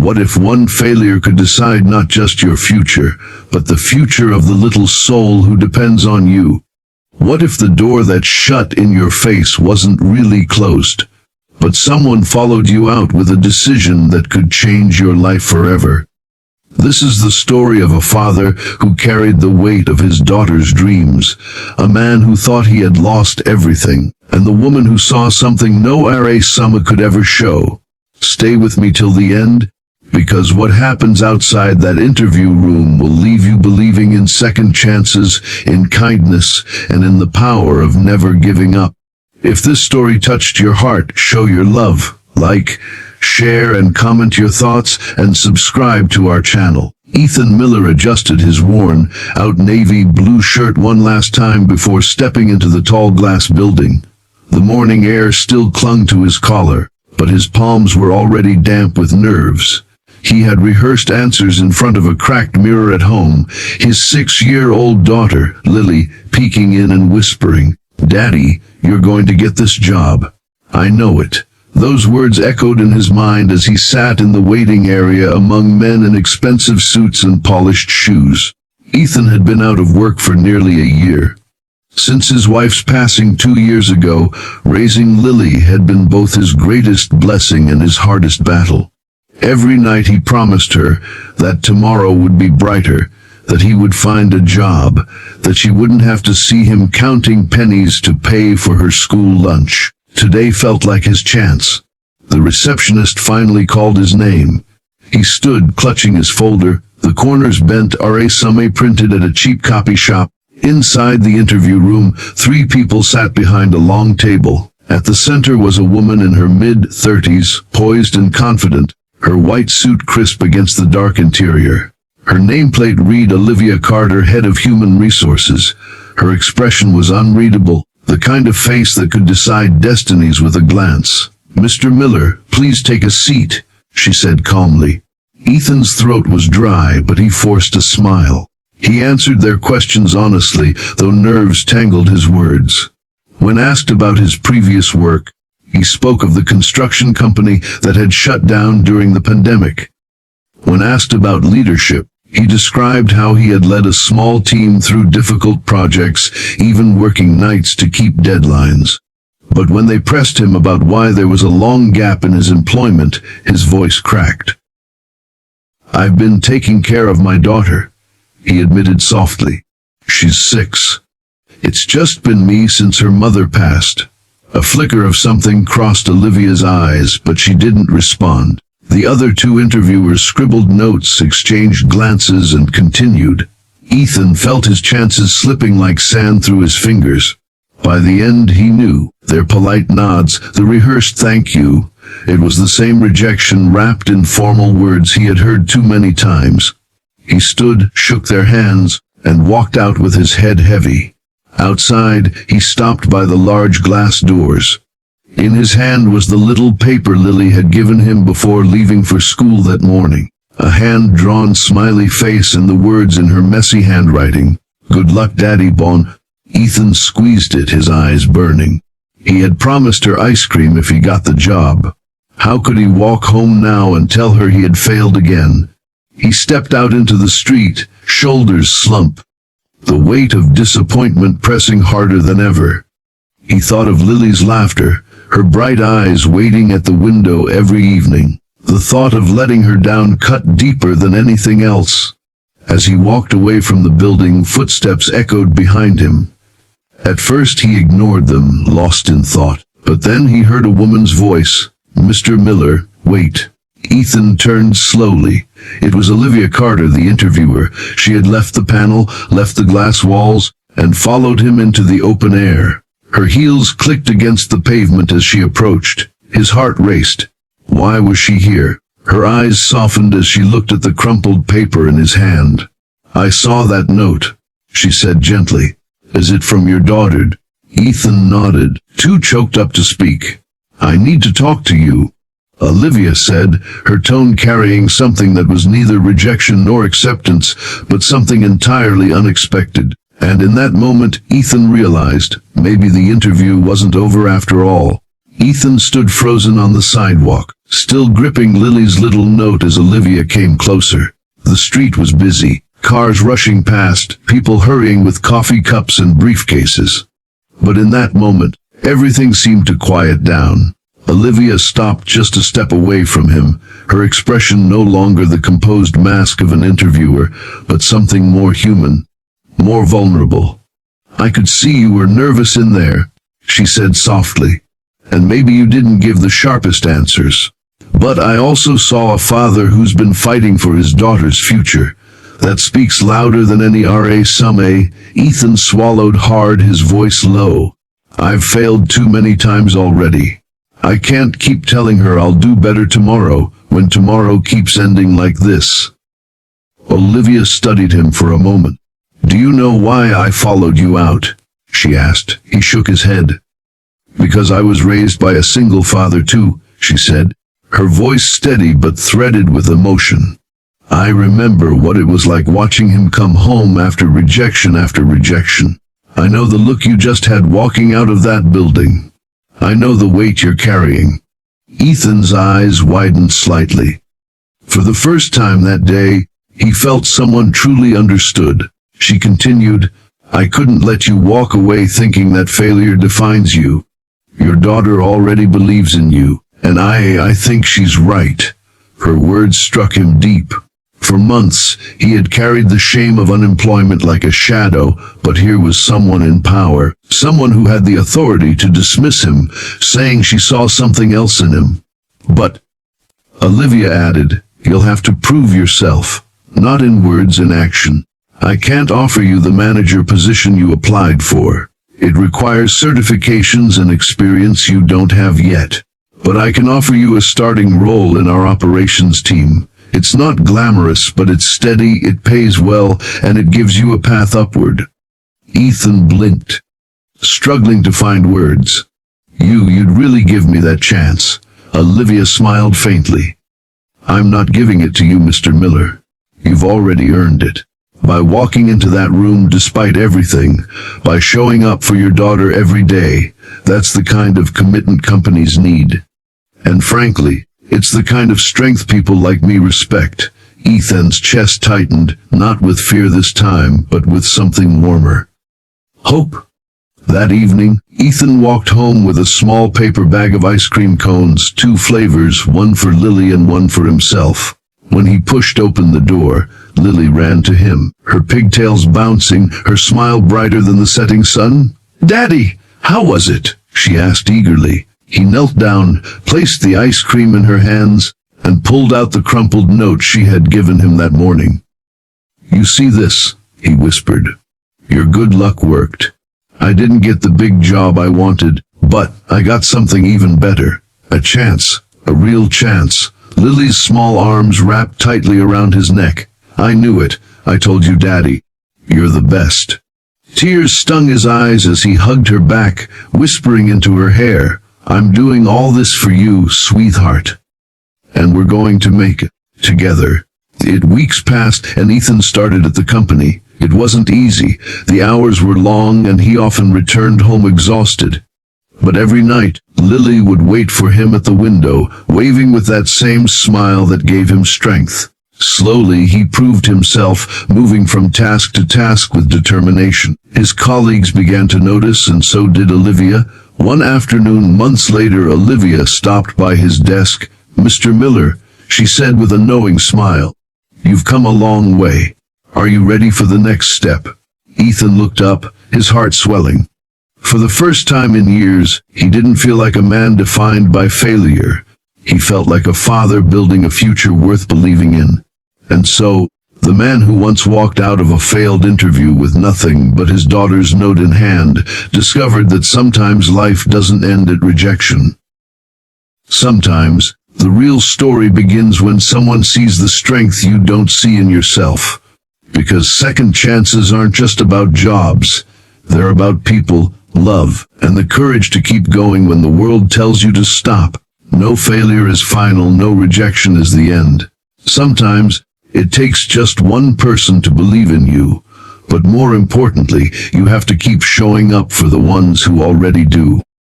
What if one failure could decide not just your future, but the future of the little soul who depends on you? What if the door that's shut in your face wasn't really closed, but someone followed you out with a decision that could change your life forever? This is the story of a father who carried the weight of his daughter's dreams, a man who thought he had lost everything, and the woman who saw something no Summa could ever show. Stay with me till the end, because what happens outside that interview room will leave you believing in second chances, in kindness, and in the power of never giving up. If this story touched your heart, show your love, like, share and comment your thoughts, and subscribe to our channel. Ethan Miller adjusted his worn-out navy blue shirt one last time before stepping into the tall glass building. The morning air still clung to his collar, but his palms were already damp with nerves. He had rehearsed answers in front of a cracked mirror at home, his 6-year-old daughter, Lily, peeking in and whispering, "Daddy, you're going to get this job. I know it." Those words echoed in his mind as he sat in the waiting area among men in expensive suits and polished shoes. Ethan had been out of work for nearly a year. Since his wife's passing 2 years ago, raising Lily had been both his greatest blessing and his hardest battle. Every night he promised her that tomorrow would be brighter, that he would find a job, that she wouldn't have to see him counting pennies to pay for her school lunch. Today felt like his chance. The receptionist finally called his name. He stood, clutching his folder, the corners bent, Summa printed at a cheap copy shop. Inside the interview room, 3 people sat behind a long table. At the center was a woman in her mid-30s, poised and confident, her white suit crisp against the dark interior. Her nameplate read Olivia Carter, Head of Human Resources. Her expression was unreadable, the kind of face that could decide destinies with a glance. "Mr. Miller, please take a seat," she said calmly. Ethan's throat was dry, but he forced a smile. He answered their questions honestly, though nerves tangled his words. When asked about his previous work, he spoke of the construction company that had shut down during the pandemic. When asked about leadership, he described how he had led a small team through difficult projects, even working nights to keep deadlines. But when they pressed him about why there was a long gap in his employment, his voice cracked. "I've been taking care of my daughter," he admitted softly. "She's 6. It's just been me since her mother passed." A flicker of something crossed Olivia's eyes, but she didn't respond. The other 2 interviewers scribbled notes, exchanged glances, and continued. Ethan felt his chances slipping like sand through his fingers. By the end, he knew. Their polite nods, the rehearsed thank you. It was the same rejection wrapped in formal words he had heard too many times. He stood, shook their hands, and walked out with his head heavy. Outside, he stopped by the large glass doors. In his hand was the little paper Lily had given him before leaving for school that morning. A hand-drawn smiley face and the words in her messy handwriting, "Good luck, Daddy Bon." Ethan squeezed it, his eyes burning. He had promised her ice cream if he got the job. How could he walk home now and tell her he had failed again? He stepped out into the street, shoulders slumped, the weight of disappointment pressing harder than ever. He thought of Lily's laughter, her bright eyes waiting at the window every evening. The thought of letting her down cut deeper than anything else. As he walked away from the building, footsteps echoed behind him. At first he ignored them, lost in thought. But then he heard a woman's voice. "Mr. Miller, wait." Ethan turned slowly. It was Olivia Carter, the interviewer. She had left the panel, left the glass walls, and followed him into the open air. Her heels clicked against the pavement as she approached. His heart raced. Why was she here? Her eyes softened as she looked at the crumpled paper in his hand. "I saw that note," she said gently. "Is it from your daughter?" Ethan nodded, too choked up to speak. "I need to talk to you," Olivia said, her tone carrying something that was neither rejection nor acceptance, but something entirely unexpected. And in that moment, Ethan realized, maybe the interview wasn't over after all. Ethan stood frozen on the sidewalk, still gripping Lily's little note as Olivia came closer. The street was busy, cars rushing past, people hurrying with coffee cups and briefcases. But in that moment, everything seemed to quiet down. Olivia stopped just a step away from him, her expression no longer the composed mask of an interviewer, but something more human, more vulnerable. "I could see you were nervous in there," she said softly, "and maybe you didn't give the sharpest answers. But I also saw a father who's been fighting for his daughter's future. That speaks louder than any RA. Ethan swallowed hard, his voice low. "I've failed too many times already. I can't keep telling her I'll do better tomorrow, when tomorrow keeps ending like this." Olivia studied him for a moment. "Do you know why I followed you out?" she asked. He shook his head. "Because I was raised by a single father too," she said, her voice steady but threaded with emotion. "I remember what it was like watching him come home after rejection after rejection. I know the look you just had walking out of that building. I know the weight you're carrying." Ethan's eyes widened slightly. For the first time that day, he felt someone truly understood. She continued, "I couldn't let you walk away thinking that failure defines you. Your daughter already believes in you, and I think she's right." Her words struck him deep. For months, he had carried the shame of unemployment like a shadow, but here was someone in power, someone who had the authority to dismiss him, saying she saw something else in him. "But," Olivia added, "you'll have to prove yourself, not in words, in action. I can't offer you the manager position you applied for. It requires certifications and experience you don't have yet. But I can offer you a starting role in our operations team. It's not glamorous, but it's steady, it pays well, and it gives you a path upward." Ethan blinked, struggling to find words. You'd really give me that chance?" Olivia smiled faintly. "I'm not giving it to you, Mr. Miller. You've already earned it. By walking into that room despite everything, by showing up for your daughter every day, that's the kind of commitment companies need. And frankly, it's the kind of strength people like me respect." Ethan's chest tightened, not with fear this time, but with something warmer. Hope. That evening, Ethan walked home with a small paper bag of ice cream cones, 2 flavors, one for Lily and one for himself. When he pushed open the door, Lily ran to him, her pigtails bouncing, her smile brighter than the setting sun. "Daddy, how was it?" she asked eagerly. He knelt down, placed the ice cream in her hands, and pulled out the crumpled note she had given him that morning. "You see this?" he whispered. "Your good luck worked. I didn't get the big job I wanted, but I got something even better. A chance, a real chance." Lily's small arms wrapped tightly around his neck. "I knew it. I told you, Daddy. You're the best." Tears stung his eyes as he hugged her back, whispering into her hair, "I'm doing all this for you, sweetheart. And we're going to make it, together." Weeks passed, and Ethan started at the company. It wasn't easy. The hours were long, and he often returned home exhausted. But every night, Lily would wait for him at the window, waving with that same smile that gave him strength. Slowly, he proved himself, moving from task to task with determination. His colleagues began to notice, and so did Olivia. One afternoon, months later, Olivia stopped by his desk. "Mr. Miller," she said with a knowing smile, "you've come a long way. Are you ready for the next step?" Ethan looked up, his heart swelling. For the first time in years, he didn't feel like a man defined by failure. He felt like a father building a future worth believing in. And so, the man who once walked out of a failed interview with nothing but his daughter's note in hand, discovered that sometimes life doesn't end at rejection. Sometimes, the real story begins when someone sees the strength you don't see in yourself. Because second chances aren't just about jobs. They're about people, love, and the courage to keep going when the world tells you to stop. No failure is final, no rejection is the end. Sometimes, it takes just one person to believe in you, but more importantly, you have to keep showing up for the ones who already do.